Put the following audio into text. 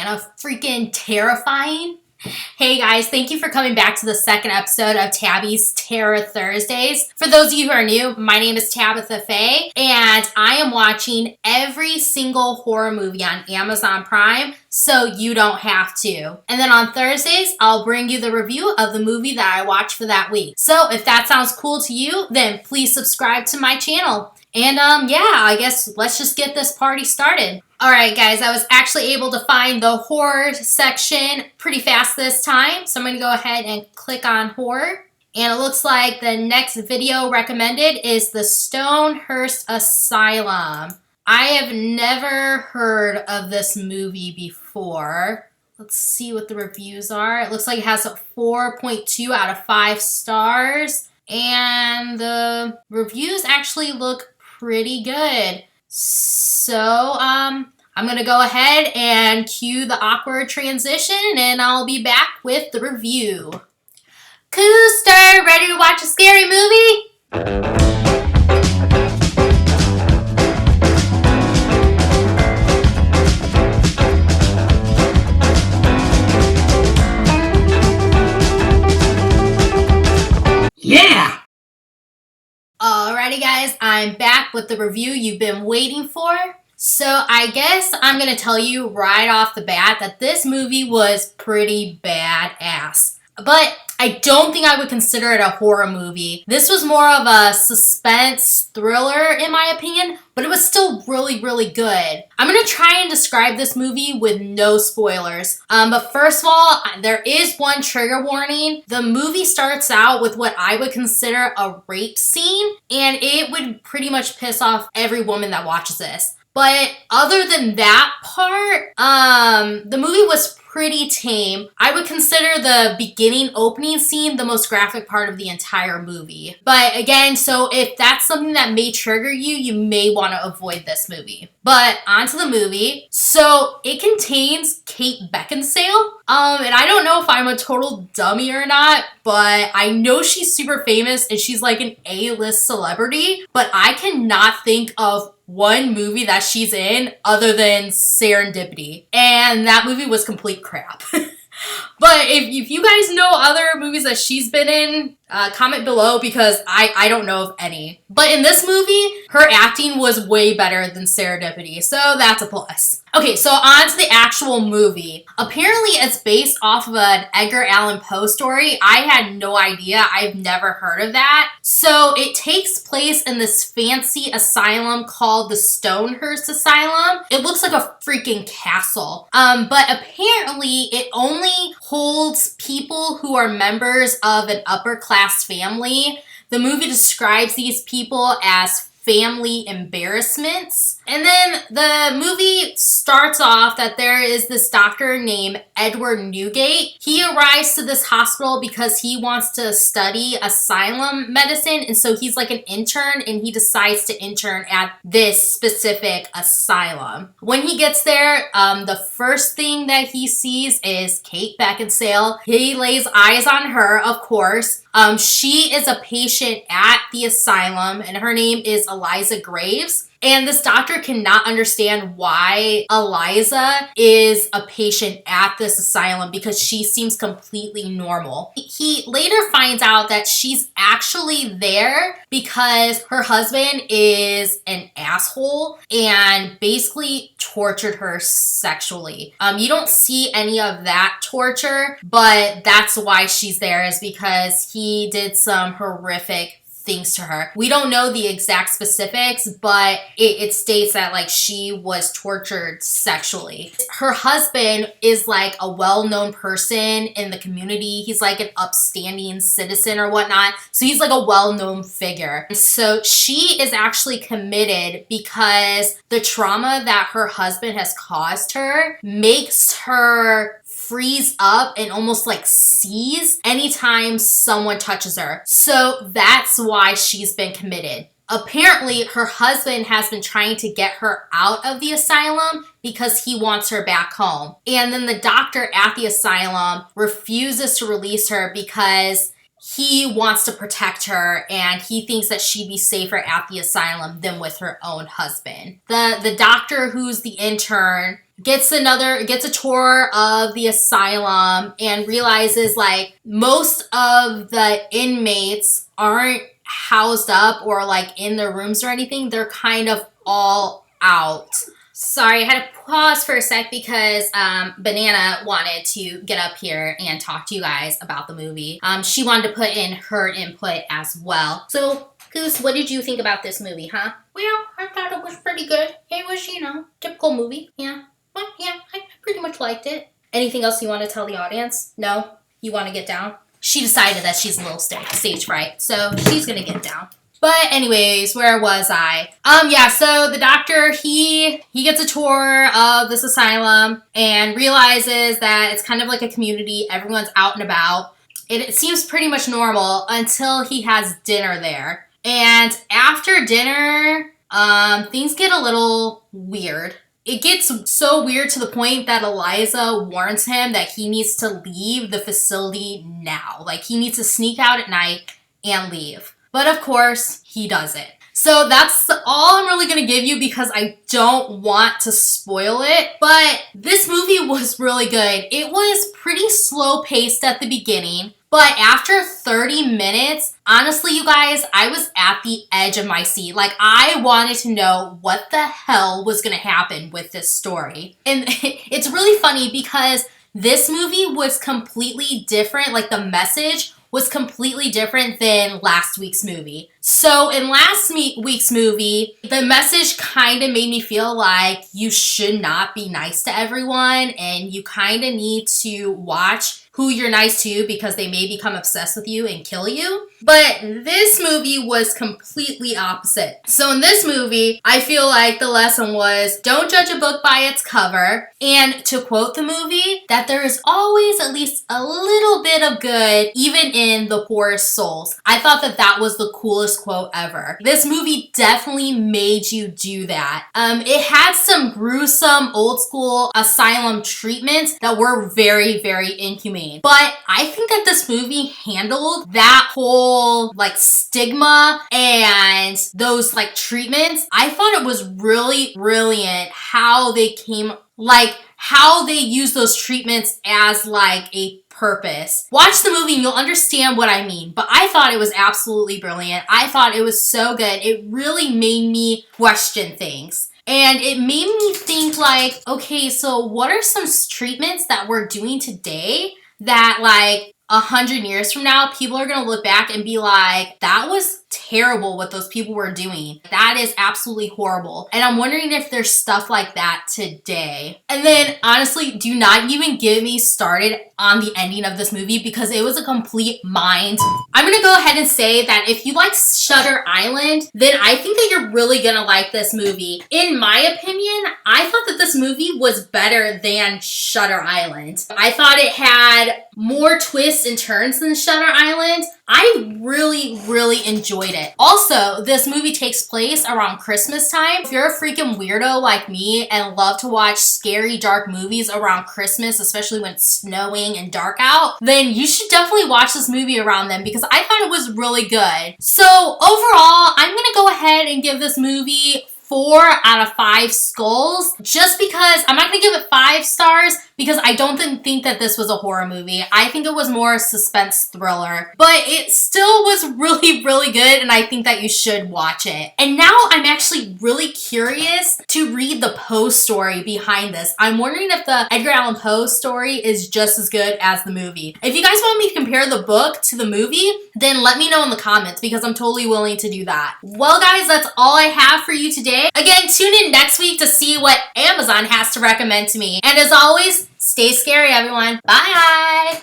kind of freaking terrifying. Hey guys, thank you for coming back to the second episode of Tabby's Terror Thursdays. For those of you who are new, my name is Tabitha Faye, and I am watching every single horror movie on Amazon Prime, so you don't have to. And then on Thursdays, I'll bring you the review of the movie that I watched for that week. So if that sounds cool to you, then please subscribe to my channel. And yeah, I guess let's just get this party started. Alright guys, I was actually able to find the horror section pretty fast this time. So I'm going to go ahead and click on horror. And it looks like the next video recommended is the Stonehearst Asylum. I have never heard of this movie before. Let's see what the reviews are. It looks like it has a 4.2 out of 5 stars. And the reviews actually look pretty good. So, I'm going to go ahead and cue the awkward transition and I'll be back with the review. Cooster, ready to watch a scary movie? Yeah! Alrighty guys, I'm back with the review you've been waiting for. So I guess I'm going to tell you right off the bat that this movie was pretty badass. But I don't think I would consider it a horror movie. This was more of a suspense thriller in my opinion, but it was still really, really good. I'm going to try and describe this movie with no spoilers. But first of all, there is one trigger warning. The movie starts out with what I would consider a rape scene, and it would pretty much piss off every woman that watches this. But other than that part, the movie was pretty tame. I would consider the beginning opening scene the most graphic part of the entire movie. But again, so if that's something that may trigger you, you may want to avoid this movie. But onto the movie. So it contains Kate Beckinsale. And I don't know if I'm a total dummy or not, but I know she's super famous and she's like an A-list celebrity, but I cannot think of one movie that she's in other than Serendipity. And that movie was complete crap. But if you guys know other movies that she's been in, comment below because I don't know of any. But in this movie, her acting was way better than Serendipity, so that's a plus. Okay, so on to the actual movie. Apparently, it's based off of an Edgar Allan Poe story. I had no idea. I've never heard of that. So it takes place in this fancy asylum called the Stonehearst Asylum. It looks like a freaking castle. But apparently, it only holds people who are members of an upper class family. The movie describes these people as family embarrassments. And then the movie starts off that there is this doctor named Edward Newgate. He arrives to this hospital because he wants to study asylum medicine, and so he's like an intern and he decides to intern at this specific asylum. When he gets there, the first thing that he sees is Kate Beckinsale. He lays eyes on her, of course. She is a patient at the asylum and her name is Eliza Graves. And this doctor cannot understand why Eliza is a patient at this asylum because she seems completely normal. He later finds out that she's actually there because her husband is an asshole and basically tortured her sexually. You don't see any of that torture, but that's why she's there, is because he did some horrific things to her. We don't know the exact specifics, but it states that like she was tortured sexually. Her husband is like a well-known person in the community. He's like an upstanding citizen or whatnot. So he's like a well-known figure. So she is actually committed because the trauma that her husband has caused her makes her freeze up and almost like seize anytime someone touches her. So that's why she's been committed. Apparently, her husband has been trying to get her out of the asylum because he wants her back home. And then the doctor at the asylum refuses to release her because he wants to protect her and he thinks that she'd be safer at the asylum than with her own husband. The doctor who's the intern gets a tour of the asylum and realizes like most of the inmates aren't housed up or like in their rooms or anything. They're kind of all out. Sorry, I had to pause for a sec because Banana wanted to get up here and talk to you guys about the movie. She wanted to put in her input as well. So, Goose, what did you think about this movie, huh? Well, I thought it was pretty good. It was, typical movie. Yeah. Well, yeah, I pretty much liked it. Anything else you want to tell the audience? No? You want to get down? She decided that she's a little stage fright, so she's gonna get down. But anyways, where was I? Yeah, so the doctor, he gets a tour of this asylum and realizes that it's kind of like a community. Everyone's out and about. It seems pretty much normal until he has dinner there. And after dinner, things get a little weird. It gets so weird to the point that Eliza warns him that he needs to leave the facility now. Like, he needs to sneak out at night and leave. But of course, he doesn't. So that's all I'm really going to give you because I don't want to spoil it. But this movie was really good. It was pretty slow paced at the beginning. But after 30 minutes, honestly, you guys, I was at the edge of my seat. Like, I wanted to know what the hell was going to happen with this story. And it's really funny because this movie was completely different. Like, the message was completely different than last week's movie. So in last week's movie, the message kind of made me feel like you should not be nice to everyone and you kind of need to watch who you're nice to because they may become obsessed with you and kill you. But this movie was completely opposite. So in this movie, I feel like the lesson was don't judge a book by its cover. And to quote the movie, that there is always at least a little bit of good, even in the poorest souls. I thought that that was the coolest quote ever. This movie definitely made you do that. It had some gruesome old school asylum treatments that were very, very inhumane. But I think that this movie handled that whole like stigma and those like treatments. I thought it was really brilliant how they use those treatments as like a purpose. Watch the movie and you'll understand what I mean. But I thought it was absolutely brilliant. I thought it was so good. It really made me question things. And it made me think like, okay, so what are some treatments that we're doing today that like 100 years from now, people are going to look back and be like, that was terrible what those people were doing. That is absolutely horrible. And I'm wondering if there's stuff like that today. And then honestly, do not even get me started on the ending of this movie because it was a complete mind. I'm going to go ahead and say that if you like Shutter Island, then I think that you're really going to like this movie. In my opinion, I thought that this movie was better than Shutter Island. I thought it had more twists and turns than Shutter Island. I really, really enjoyed it. Also, this movie takes place around Christmas time. If you're a freaking weirdo like me and love to watch scary, dark movies around Christmas, especially when it's snowing and dark out, then you should definitely watch this movie around then because I thought it was really good. So overall, I'm gonna go ahead and give this movie 4 out of 5 skulls just because I'm not gonna give it 5 stars because I don't think that this was a horror movie. I think it was more a suspense thriller, but it still was really, really good and I think that you should watch it. And now I'm actually really curious to read the Poe story behind this. I'm wondering if the Edgar Allan Poe story is just as good as the movie. If you guys want me to compare the book to the movie, then let me know in the comments because I'm totally willing to do that. Well guys, that's all I have for you today. Again, tune in next week to see what Amazon has to recommend to me. And as always, stay scary, everyone. Bye!